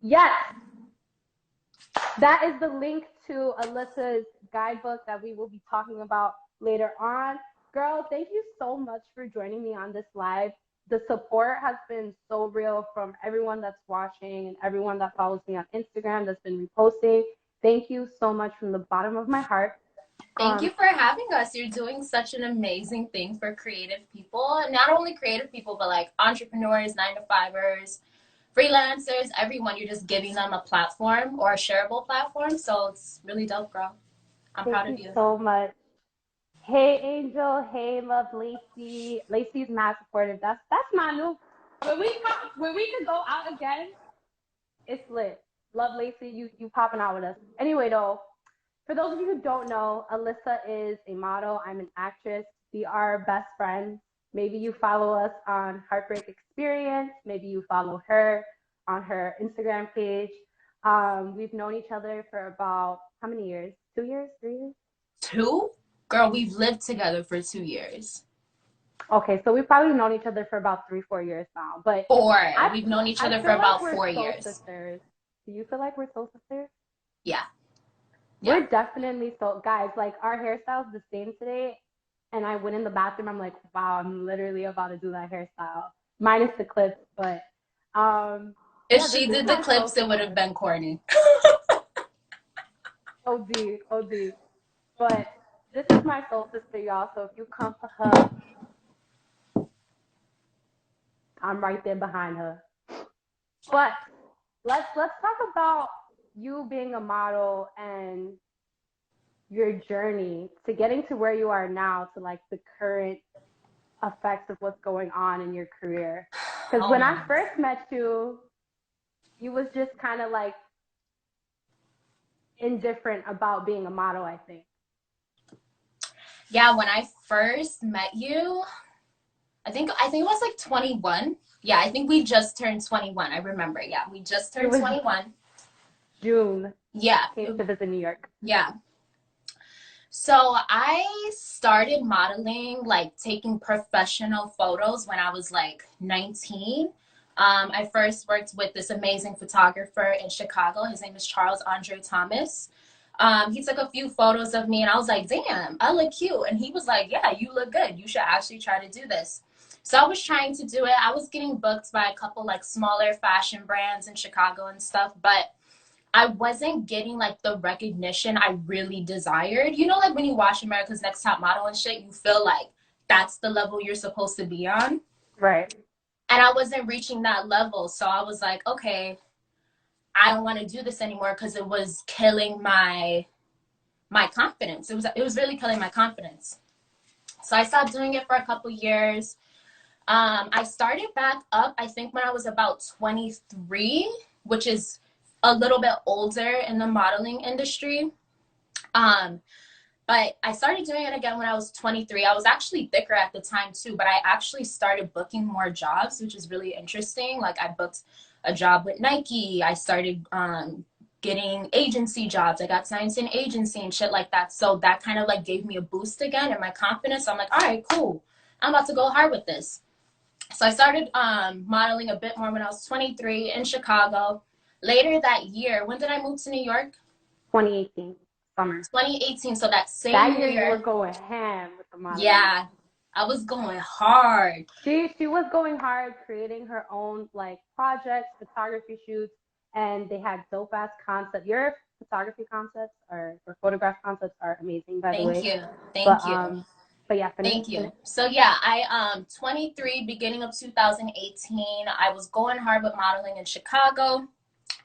Yes, that is the link to Alyssa's guidebook that we will be talking about later on. Girl, thank you so much for joining me on this live. The support has been so real from everyone that's watching and everyone that follows me on Instagram that's been reposting. Thank you so much from the bottom of my heart. Thank you for having us. You're doing such an amazing thing for creative people. And not only creative people, but like entrepreneurs, 9-to-5ers, freelancers, everyone. You're just giving them a platform or a shareable platform. So it's really dope, girl. I'm proud of Thank you you. so much. Hey Angel, hey Love Lacey. Lacey's mad supportive. That's my new. When we could go out again, it's lit. Love Lacey, you popping out with us. Anyway though, for those of you who don't know, Alyssa is a model. I'm an actress. We are best friends. Maybe you follow us on Heartbreak Experience. Maybe you follow her on her Instagram page. We've known each other for about how many years? 2 years? 3 years? 2? Girl, we've lived together for 2 years. Okay, so we've probably known each other for about 3-4 years now. But 4. We've known each other for about 4 years. Sisters. Do you feel like we're soul sisters? Yeah. We're definitely so, guys, like our hairstyle's the same today. And I went in the bathroom. I'm like, wow, I'm literally about to do that hairstyle. Minus the clips, but if she did the clips, it would have been corny. OD, OD. But this is my soul sister, y'all. So if you come for her, I'm right there behind her. But let's talk about you being a model and your journey to getting to where you are now, to like the current effects of what's going on in your career. Because when I first met you, you was just kind of like indifferent about being a model, I think. Yeah, when I first met you, I think it was like 21. Yeah, I think we just turned 21. I remember. Yeah, we just turned 21. June. Yeah. Came to visit New York. Yeah. So I started modeling, like taking professional photos when I was like 19. I first worked with this amazing photographer in Chicago. His name is Charles Andre Thomas. He took a few photos of me and I was like, damn, I look cute. And he was like, yeah, you look good. You should actually try to do this. So I was trying to do it. I was getting booked by a couple like smaller fashion brands in Chicago and stuff, but I wasn't getting like the recognition I really desired. You know, like when you watch America's Next Top Model and shit, you feel like that's the level you're supposed to be on. Right. And I wasn't reaching that level. So I was like, okay, I don't want to do this anymore because it was killing my confidence. It was really killing my confidence. So I stopped doing it for a couple years. I started back up, I think, when I was about 23, which is a little bit older in the modeling industry. But I started doing it again when I was 23. I was actually thicker at the time too, but I actually started booking more jobs, which is really interesting. Like I booked a job with Nike. I started getting agency jobs. I got signed to an agency and shit like that. So that kind of like gave me a boost again in my confidence. So I'm like, all right, cool. I'm about to go hard with this. So I started modeling a bit more when I was 23 in Chicago. Later that year, when did I move to New York? 2018, summer. 2018, so that same year. You were going ham with the modeling. Yeah, I was going hard. She was going hard, creating her own like projects, photography shoots, and they had dope ass concepts. Your photography concepts or photograph concepts are amazing, by the way. Thank you. But yeah, thank you. So yeah, I 23, beginning of 2018, I was going hard with modeling in Chicago.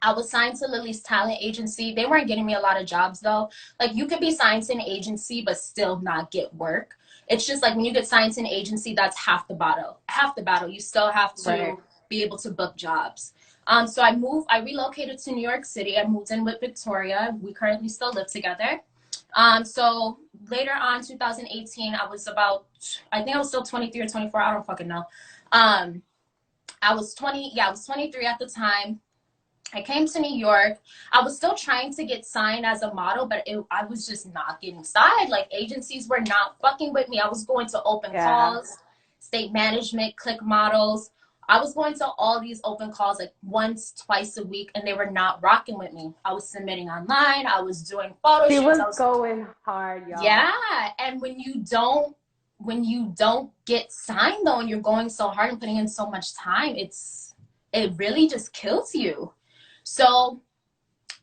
I was signed to Lily's talent agency. They weren't getting me a lot of jobs though. Like you could be signed to an agency but still not get work. It's just like when you get signed to an agency, that's half the battle. Half the battle. You still have to be able to book jobs. So I relocated to New York City. I moved in with Victoria. We currently still live together. So later on, 2018, I think I was still 23 or 24. I don't fucking know. I was 23 at the time. I came to New York. I was still trying to get signed as a model, but I was just not getting signed. Like agencies were not fucking with me. I was going to open calls, state management, click models. I was going to all these open calls like once, twice a week, and they were not rocking with me. I was submitting online. I was doing photo She shoots. was I was, going hard, y'all. yeah. And when you don't get signed though, and you're going so hard and putting in so much time, it really just kills you. So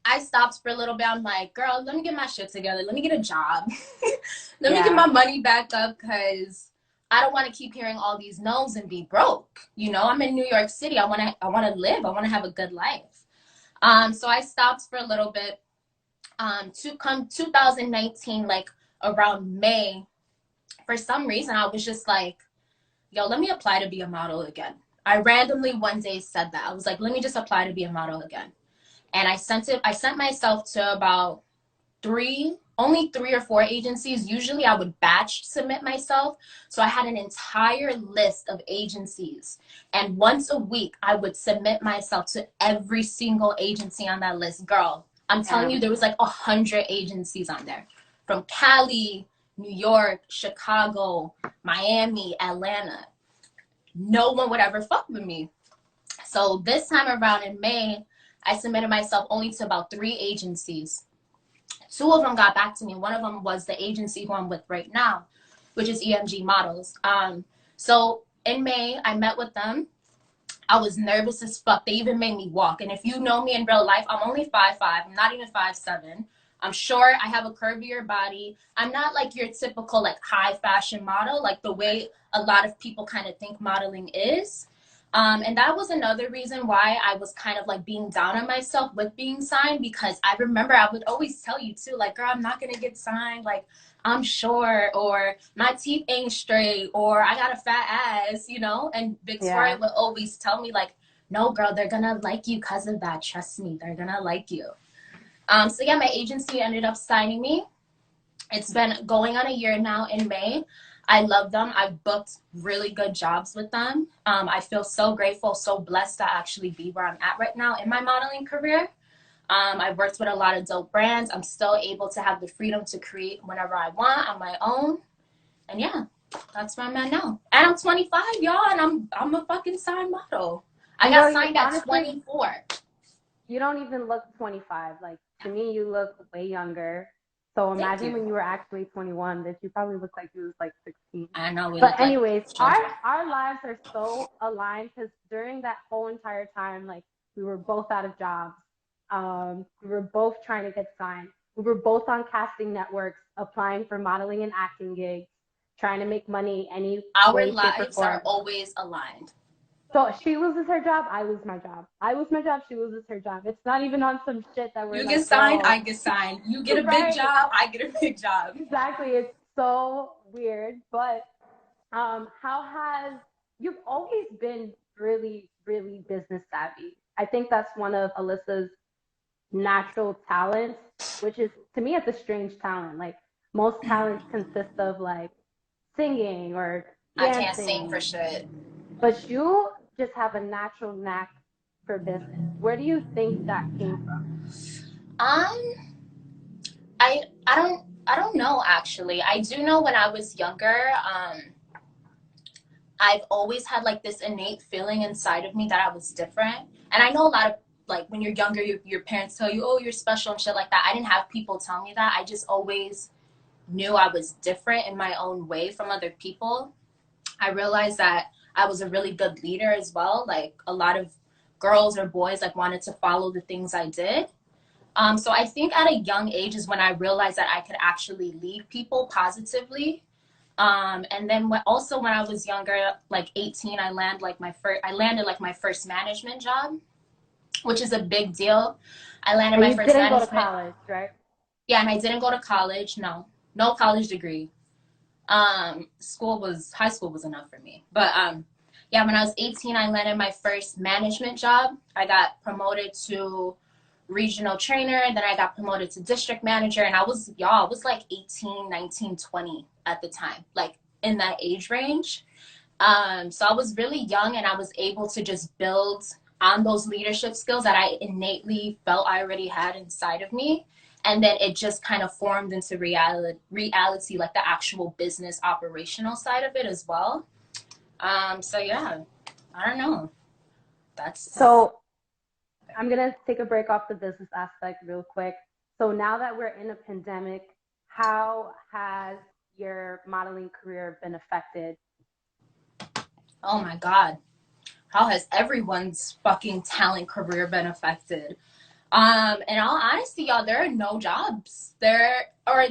I stopped for a little bit. I'm like, girl, let me get my shit together. Let me get a job. Let me get my money back up, because I don't want to keep hearing all these no's and be broke. You know, I'm in New York City. I want to live. I want to have a good life. So I stopped for a little bit. To come 2019, like around May, for some reason, I was just like, yo, let me apply to be a model again. I randomly one day said that. I was like, let me just apply to be a model again. And I sent myself to about only three or four agencies. Usually I would batch submit myself. So I had an entire list of agencies. And once a week, I would submit myself to every single agency on that list. Girl, I'm telling you, there was like 100 agencies on there. From Cali, New York, Chicago, Miami, Atlanta. No one would ever fuck with me. So this time around in May, I submitted myself only to about 3 agencies. 2 of them got back to me. One of them was the agency who I'm with right now, which is EMG Models. So in May, I met with them. I was nervous as fuck. They even made me walk. And if you know me in real life, I'm only 5'5". I'm not even 5'7". I'm short. I have a curvier body. I'm not like your typical like high fashion model, like the way a lot of people kind of think modeling is. And that was another reason why I was kind of like being down on myself with being signed, because I remember I would always tell you too, like, girl, I'm not going to get signed. Like, I'm short, or my teeth ain't straight, or I got a fat ass, you know? And Victoria would always tell me like, no, girl, they're going to like you because of that. Trust me, they're going to like you. So yeah, my agency ended up signing me. It's been going on a year now in May. I love them. I've booked really good jobs with them. I feel so grateful, so blessed to actually be where I'm at right now in my modeling career. I've worked with a lot of dope brands. I'm still able to have the freedom to create whenever I want on my own. And yeah, that's where I'm at now. And I'm 25, y'all, and I'm a fucking signed model. I got signed at 24. You don't even look 25. Like, to me, you look way younger. So imagine when you were actually 21, that you probably look like you was like 16. I know. But anyways, our lives are so aligned, because during that whole entire time, like, we were both out of jobs. We were both trying to get signed. We were both on casting networks, applying for modeling and acting gigs, trying to make money any way, Our shape, or lives form. are always aligned. So she loses her job, I lose my job. I lose my job, she loses her job. It's not even on some shit that we're You like, get signed, oh. I get signed. You get a big job, I get a big job. Exactly. It's so weird. But you've always been really, really business savvy. I think that's one of Alyssa's natural talents, which is, to me, it's a strange talent. Like, most talents consist of like singing or dancing. I can't sing for shit. But you just have a natural knack for business. Where do you think that came from? I don't know, actually. I do know when I was younger, I've always had like this innate feeling inside of me that I was different. And I know a lot of, like, when you're younger, your parents tell you, oh, you're special and shit like that. I didn't have people tell me that. I just always knew I was different in my own way from other people. I realized that I was a really good leader as well. Like, a lot of girls or boys like wanted to follow the things I did. So I think at a young age is when I realized that I could actually lead people positively. And then also when I was younger, like 18, I landed like my first management job, which is a big deal. I landed my first management. You didn't go to college, right? Yeah, and I didn't go to college. No college degree. High school was enough for me. But yeah, when I was 18, I landed my first management job. I got promoted to regional trainer, then I got promoted to district manager, and I was like 18, 19, 20 at the time, like in that age range. So I was really young, and I was able to just build on those leadership skills that I innately felt I already had inside of me. And then it just kind of formed into reality, like the actual business operational side of it as well. So yeah, I don't know. That's So I'm gonna take a break off the business aspect real quick. So now that we're in a pandemic, how has your modeling career been affected? oh my God. How has everyone's fucking talent career been affected? In all honesty, y'all, there are no jobs. There are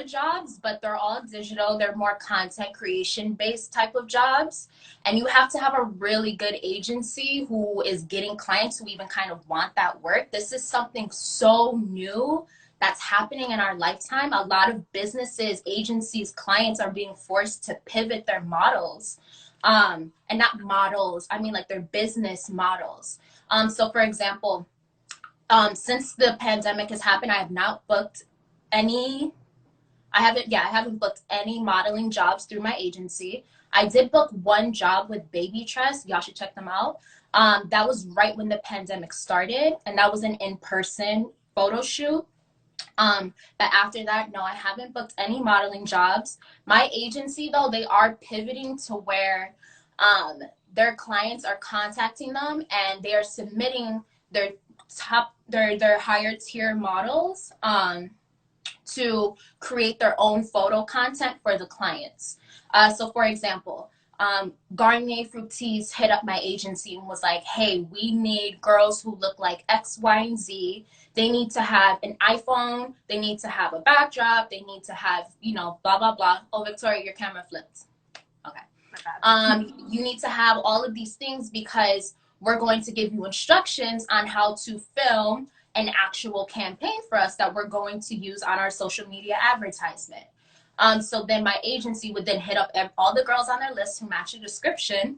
jobs, but they're all digital. They're more content creation based type of jobs. And you have to have a really good agency who is getting clients who even kind of want that work. This is something so new that's happening in our lifetime. A lot of businesses, agencies, clients are being forced to pivot their models. And not models, I mean like their business models. So for example, since the pandemic has happened, I have not booked any. I haven't booked any modeling jobs through my agency. I did book one job with Baby Trust. Y'all should check them out. That was right when the pandemic started, and that was an in-person photo shoot. But after that, no, I haven't booked any modeling jobs. My agency, though, they are pivoting to where um, their clients are contacting them and they are submitting their their higher tier models to create their own photo content for the clients. So for example, Garnier Fructis hit up my agency and was like, hey, we need girls who look like X, Y, and Z. They need to have an iPhone. They need to have a backdrop. They need to have, you know, blah, blah, blah. Oh, Victoria, your camera flipped. Okay. You need to have all of these things because we're going to give you instructions on how to film an actual campaign for us that we're going to use on our social media advertisement. So then my agency would then hit up all the girls on their list who match the description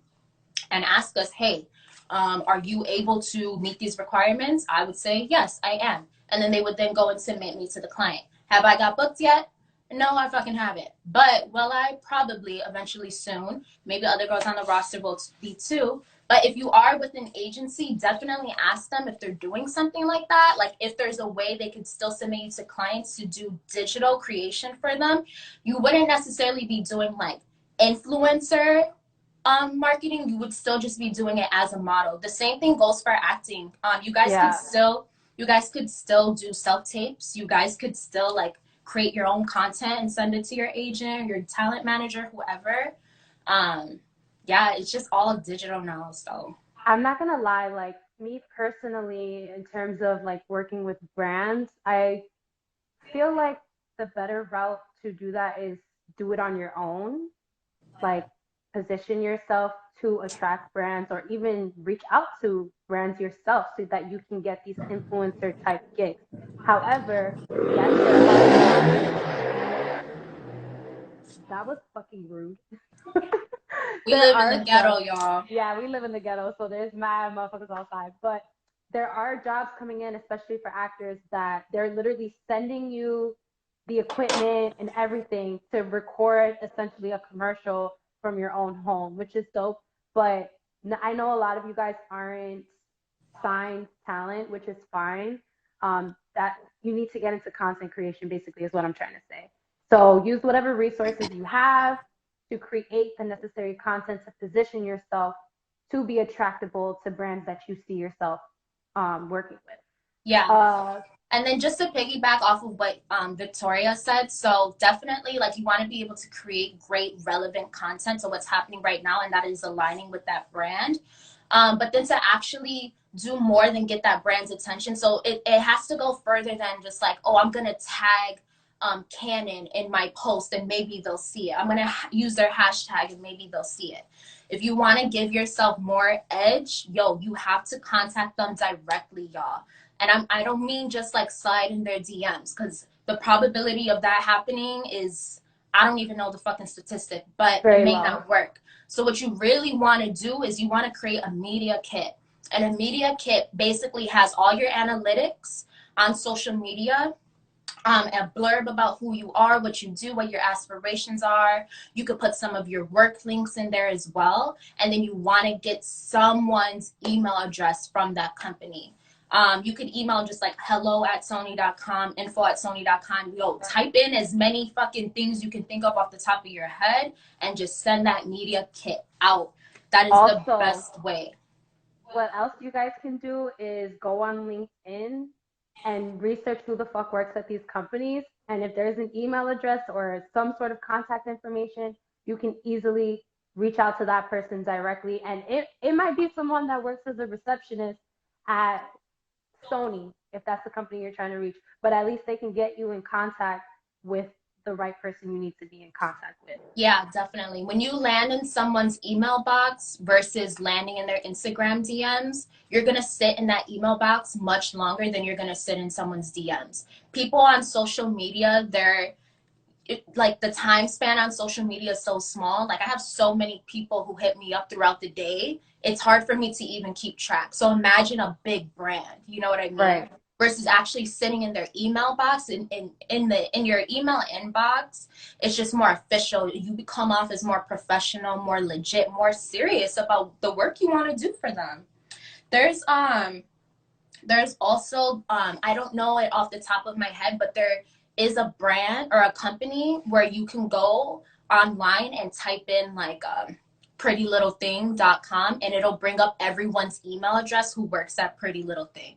and ask us, hey, are you able to meet these requirements? I would say, yes, I am. And then they would then go and submit me to the client. Have I got booked yet? No, I fucking haven't. But will I? Probably eventually soon. Maybe other girls on the roster will be too. But if you are with an agency, definitely ask them if they're doing something like that. Like if there's a way they could still submit you to clients to do digital creation for them. You wouldn't necessarily be doing like influencer marketing. You would still just be doing it as a model. The same thing goes for acting. You guys could still do self tapes. You guys could still like create your own content and send it to your agent, your talent manager, whoever. Yeah, it's just all digital now. So I'm not gonna lie, like me personally, in terms of like working with brands, I feel like the better route to do that is do it on your own. Like position yourself to attract brands or even reach out to brands yourself so that you can get these influencer type gigs. However, yes, that was fucking rude. we There live in the are ghetto, jobs. y'all. Yeah, we live in the ghetto, so there's mad motherfuckers outside. But there are jobs coming in, especially for actors, that they're literally sending you the equipment and everything to record essentially a commercial from your own home, which is dope. But I know a lot of you guys aren't signed talent, which is fine. That you need to get into content creation, basically, is what I'm trying to say. So use whatever resources you have to create the necessary content to position yourself to be attractable to brands that you see yourself working with. Yeah. And then just to piggyback off of what Victoria said, so definitely like you want to be able to create great relevant content to what's happening right now, and that is aligning with that brand. But then to actually do more than get that brand's attention. So it has to go further than just like, oh, I'm gonna tag Canon in my post and maybe they'll see it. I'm gonna use their hashtag and maybe they'll see it. If you want to give yourself more edge, yo, you have to contact them directly, y'all. And I don't mean just like slide in their DMs, because the probability of that happening is, I don't even know the fucking statistic, but it may not work. So what you really want to do is you want to create a media kit. And a media kit basically has all your analytics on social media, a blurb about who you are, what you do, what your aspirations are. You could put some of your work links in there as well. And then you want to get someone's email address from that company. You could email just like hello@sony.com, info@sony.com. Yo, type in as many fucking things you can think of off the top of your head and just send that media kit out. That is the Also, best way. what else you guys can do is go on LinkedIn and research who the fuck works at these companies. And if there's an email address or some sort of contact information, you can easily reach out to that person directly. And it might be someone that works as a receptionist at Sony, if that's the company you're trying to reach, but at least they can get you in contact with the right person you need to be in contact with. Yeah, definitely. When you land in someone's email box versus landing in their Instagram DMs, you're going to sit in that email box much longer than you're going to sit in someone's DMs. People on social media, like the time span on social media is so small. Like I have so many people who hit me up throughout the day. It's hard for me to even keep track. So imagine a big brand, you know what I mean? Right. Versus actually sitting in their email box in your email inbox, it's just more official. You become off as more professional, more legit, more serious about the work you want to do for them. There's there's also, I don't know it off the top of my head, but there is a brand or a company where you can go online and type in like prettylittlething.com and it'll bring up everyone's email address who works at Pretty Little Thing.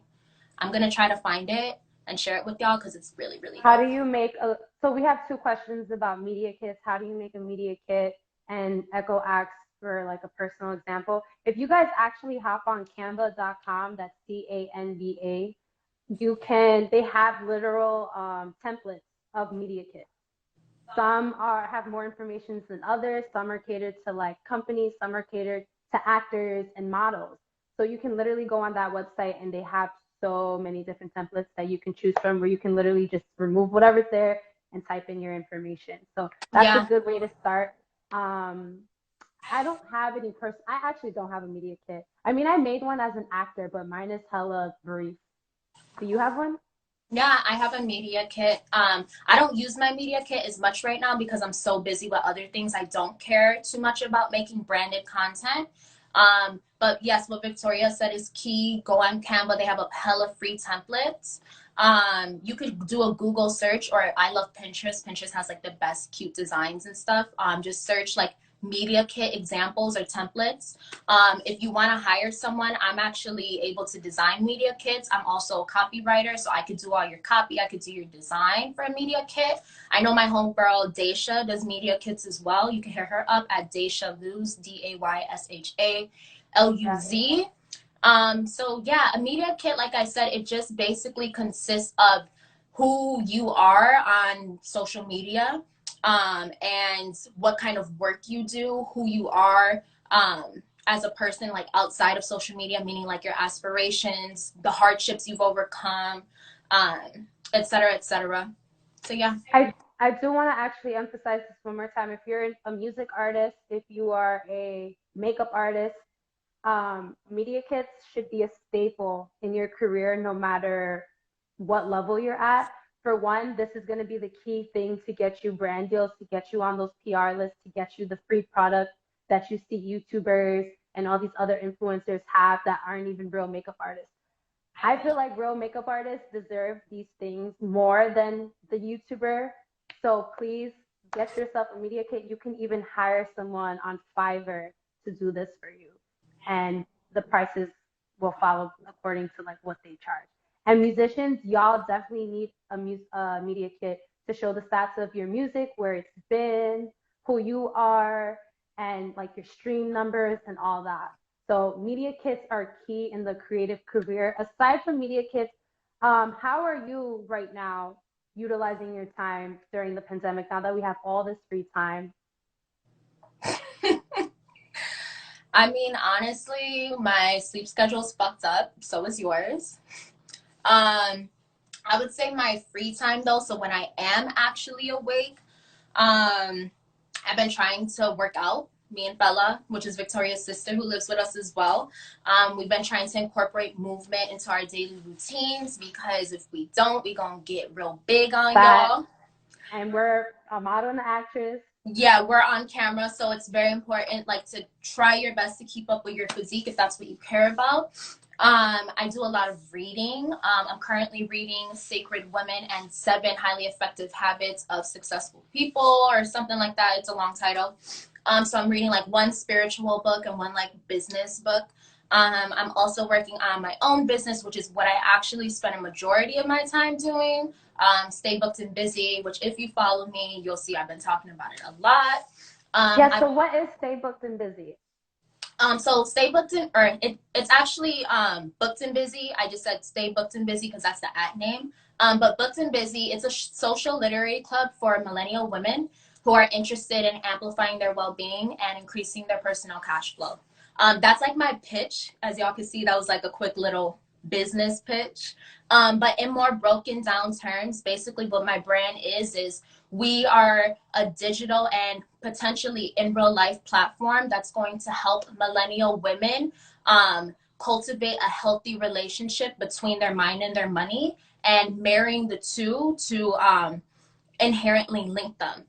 I'm going to try to find it and share it with y'all because it's really, really How dope. do you make a, so we have two questions about media kits. How do you make a media kit? And Echo asks for like a personal example. If you guys actually hop on canva.com, that's CANVA, they have literal templates of media kits. Some have more information than others. Some are catered to like companies, some are catered to actors and models. So you can literally go on that website and they have so many different templates that you can choose from where you can literally just remove whatever's there and type in your information. So that's a Yeah. good way to start. I don't have any I actually don't have a media kit. I mean, I made one as an actor, but mine is hella brief. Do you have one? Yeah, I have a media kit. I don't use my media kit as much right now because I'm so busy with other things. I don't care too much about making branded content. But yes, what Victoria said is key. Go on Canva. They have a hella free templates. You could do a Google search, or I love Pinterest. Pinterest has like the best cute designs and stuff. Just search like media kit examples or templates. If you want to hire someone, I'm actually able to design media kits. I'm also a copywriter, so I could do all your copy. I could do your design for a media kit. I know my homegirl Daisha does media kits as well. You can hit her up at Daisha Luz, DAYSHALUZ. So yeah, a media kit, like I said, it just basically consists of who you are on social media, and what kind of work you do, who you are, as a person, like outside of social media, meaning like your aspirations, the hardships you've overcome, et cetera, et cetera. So yeah. I do want to actually emphasize this one more time. If you're a music artist, if you are a makeup artist, media kits should be a staple in your career no matter what level you're at. For one, this is going to be the key thing to get you brand deals, to get you on those PR lists, to get you the free product that you see YouTubers and all these other influencers have that aren't even real makeup artists. I feel like real makeup artists deserve these things more than the YouTuber. So please get yourself a media kit. You can even hire someone on Fiverr to do this for you. And the prices will follow according to like what they charge. And musicians, y'all definitely need a media kit to show the stats of your music, where it's been, who you are, and like your stream numbers and all that. So media kits are key in the creative career. Aside from media kits, how are you right now utilizing your time during the pandemic now that we have all this free time? I mean, honestly, my sleep schedule's fucked up. So is yours. Um, I would say my free time though, so when I am actually awake, I've been trying to work out. Me and Bella, which is Victoria's sister who lives with us as well. We've been trying to incorporate movement into our daily routines because if we don't, we gonna get real big on That y'all. and we're a model and an actress. Yeah, we're on camera, so it's very important like to try your best to keep up with your physique if that's what you care about. I do a lot of reading. I'm currently reading Sacred Women and Seven Highly Effective Habits of Successful People or something like that. It's a long title. So I'm reading like one spiritual book and one like business book. I'm also working on my own business, which is what I actually spend a majority of my time doing. Stay booked and busy, which if you follow me, you'll see I've been talking about it a lot. Yeah, so what is Stay Booked and Busy? So stay booked and or it's actually booked and busy. I just said stay booked and busy because that's the at name. But booked and busy, it's a social literary club for millennial women who are interested in amplifying their well-being and increasing their personal cash flow. That's like my pitch. As y'all can see, that was like a quick little business pitch. But in more broken down terms, basically what my brand is we are a digital and potentially in real life platform that's going to help millennial women cultivate a healthy relationship between their mind and their money, and marrying the two to inherently link them.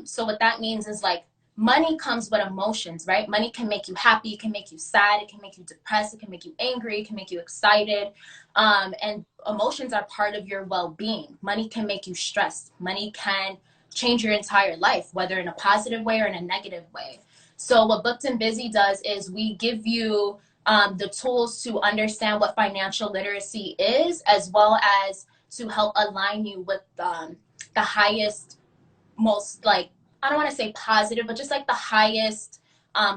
So what that means is like money comes with emotions, right? Money can make you happy, it can make you sad, it can make you depressed, it can make you angry, it can make you excited. And emotions are part of your well-being. Money can make you stressed. Money can change your entire life, whether in a positive way or in a negative way. So what Booked and Busy does is we give you the tools to understand what financial literacy is, as well as to help align you with the highest, most like, I don't want to say positive, but just like the highest,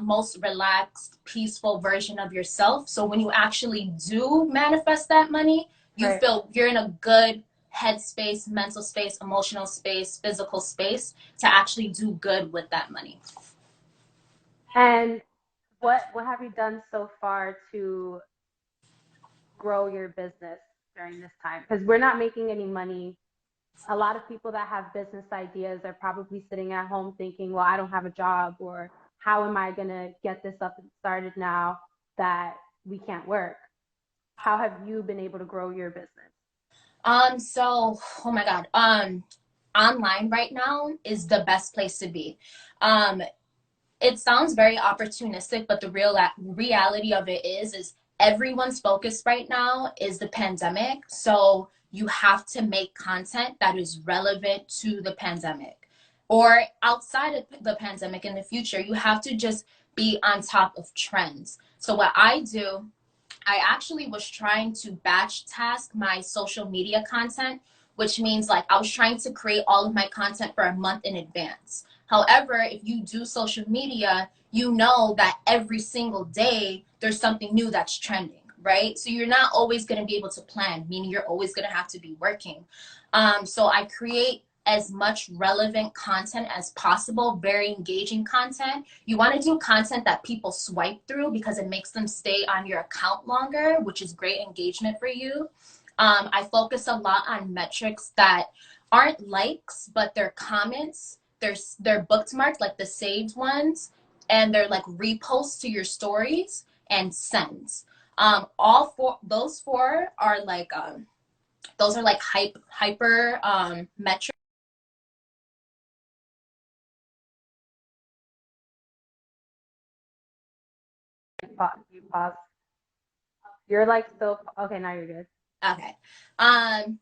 most relaxed, peaceful version of yourself. So when you actually do manifest that money, you Right. feel you're in a good headspace, mental space, emotional space, physical space to actually do good with that money. And what have you done so far to grow your business during this time? Because we're not making any money. A lot of people that have business ideas are probably sitting at home thinking, well, I don't have a job, or how am I going to get this up and started now that we can't work? How have you been able to grow your business? So, oh my God, online right now is the best place to be. Um, it sounds very opportunistic, but the reality of it is everyone's focus right now is the pandemic. So you have to make content that is relevant to the pandemic or outside of the pandemic in the future. You have to just be on top of trends. So what I do, I actually was trying to batch task my social media content, which means like I was trying to create all of my content for a month in advance. However, if you do social media, you know that every single day there's something new that's trending, right? So you're not always going to be able to plan, meaning you're always going to have to be working. So I create as much relevant content as possible, very engaging content. You want to do content that people swipe through because it makes them stay on your account longer, which is great engagement for you. I focus a lot on metrics that aren't likes, but they're comments. They're bookmarked, like the saved ones, and they're like reposts to your stories and sends. All four, those four are like those are like hyper metrics. You pause. You're like still okay. Now you're good. Okay. Um,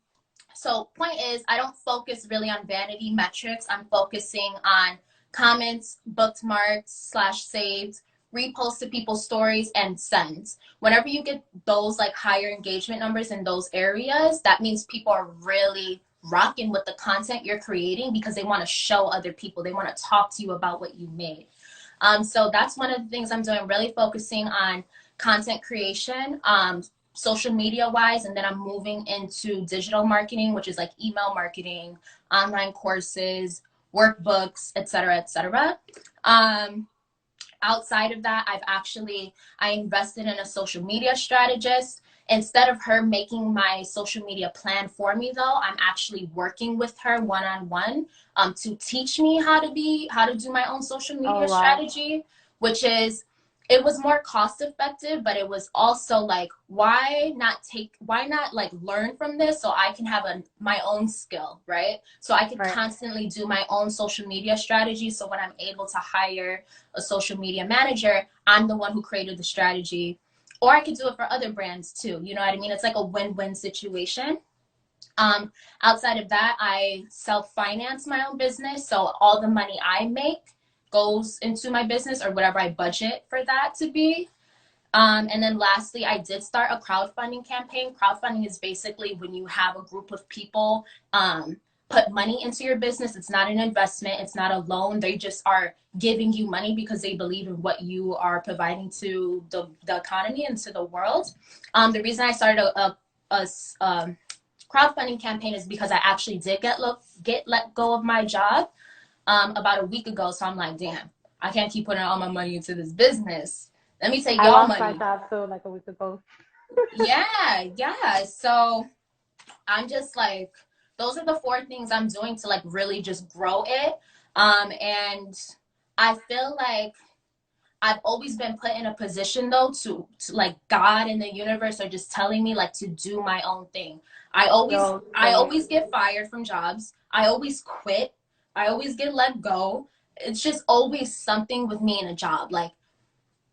so point is, I don't focus really on vanity metrics. I'm focusing on comments, bookmarks slash saved, reposts to people's stories, and sends. Whenever you get those like higher engagement numbers in those areas, that means people are really rocking with the content you're creating because they want to show other people. They want to talk to you about what you made. So that's one of the things I'm doing, really focusing on content creation, social media wise, and then I'm moving into digital marketing, which is like email marketing, online courses, workbooks, etc., etc. Um, Outside of that, I invested in a social media strategist. Instead of her making my social media plan for me, though, I'm actually working with her one-on-one to teach me how to do my own social Oh media wow. strategy, which is, it was more cost effective, but it was also like, why not like learn from this so I can have my own skill, right? So I could Right. constantly do my own social media strategy. So when I'm able to hire a social media manager, I'm the one who created the strategy. Or I could do it for other brands too. You know what I mean? It's like a win-win situation. Outside of that, I self-finance my own business. So all the money I make, goes into my business or whatever I budget for that to be. And then lastly, I did start a crowdfunding campaign. Crowdfunding is basically when you have a group of people put money into your business. It's not an investment. It's not a loan. They just are giving you money because they believe in what you are providing to the economy and to the world. The reason I started a crowdfunding campaign is because I actually did get let go of my job about a week ago. So I'm like, damn, I can't keep putting all my money into this business. Let me take I y'all lost money. my job too, like a week ago. Yeah. So I'm just like, those are the 4 things I'm doing to like really just grow it. And I feel like I've always been put in a position though to like God and the universe are just telling me like to do my own thing. I always get fired from jobs. I always quit. I always get let go. It's just always something with me in a job. Like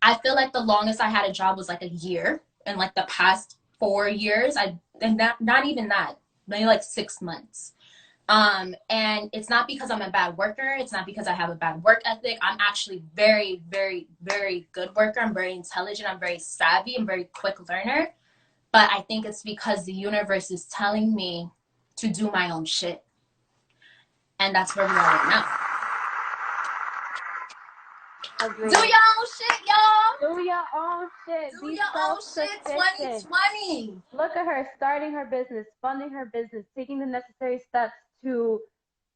I feel like the longest I had a job was like a year, and like the past 4 years, and not even that, maybe like 6 months. And it's not because I'm a bad worker. It's not because I have a bad work ethic. I'm actually very, very, very good worker. I'm very intelligent. I'm very savvy. I'm very quick learner. But I think it's because the universe is telling me to do my own shit. And that's where we are right now. Agreed. Do your own shit, y'all. Do your own shit. Do Be your own shit, self-sufficient. 2020. Look at her starting her business, funding her business, taking the necessary steps to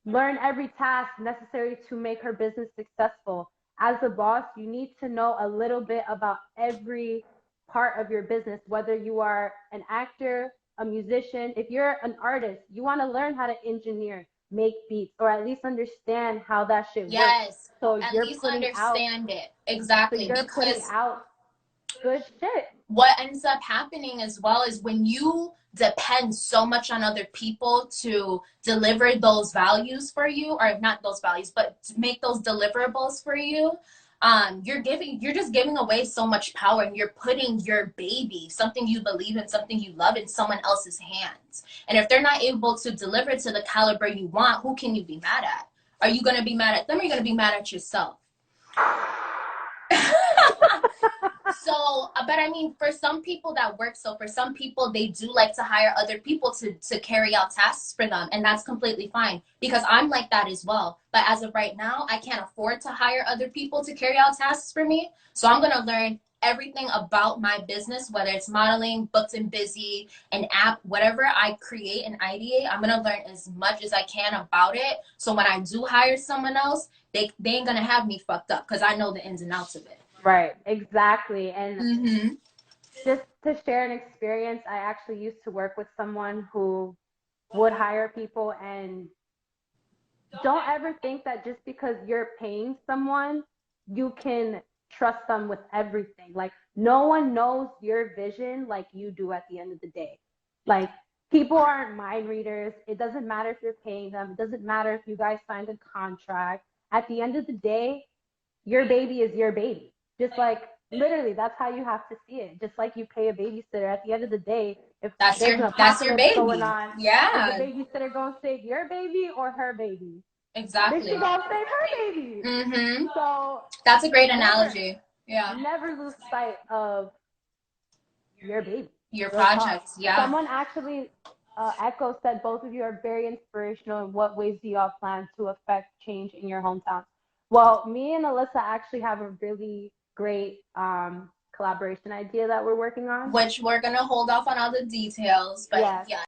learn every task necessary to make her business successful. As a boss, you need to know a little bit about every part of your business, whether you are an actor, a musician. If you're an artist, you want to learn how to engineer, make beats, or at least understand how that shit works. Yes. So At you're least putting out, understand it. Exactly. so you're putting Because out good shit. what ends up happening as well is when you depend so much on other people to deliver those values for you, or not those values, but to make those deliverables for you, you're just giving away so much power, and you're putting your baby, something you believe in, something you love, in someone else's hands. And if they're not able to deliver to the caliber you want, who can you be mad at? Are you going to be mad at them, or are you going to be mad at yourself? So, but I mean, for some people that works. So for some people, they do like to hire other people to carry out tasks for them. And that's completely fine, because I'm like that as well. But as of right now, I can't afford to hire other people to carry out tasks for me. So I'm going to learn everything about my business, whether it's modeling, booked and busy, an app, whatever I create and ideate, I'm going to learn as much as I can about it. So when I do hire someone else, they ain't going to have me fucked up, because I know the ins and outs of it. Right, exactly. And just to share an experience, I actually used to work with someone who would hire people, and don't ever think that just because you're paying someone, you can trust them with everything. Like, no one knows your vision like you do at the end of the day. Like, people aren't mind readers. It doesn't matter if you're paying them. It doesn't matter if you guys signed a contract. At the end of the day, your baby is your baby. Just like, literally, that's how you have to see it. Just like you pay a babysitter, at the end of the day, if That's there's an your apocalypse baby. going on, Yeah. is the babysitter going to save your baby or her baby? Exactly. They should going to save her baby. So that's a great analogy. Yeah. Never lose sight of your baby. Your projects. Yeah. Someone actually, Echo said, both of you are very inspirational. In what ways do y'all plan to affect change in your hometown? Well, me and Alyssa actually have a really great collaboration idea that we're working on. Which we're going to hold off on all the details. But yeah.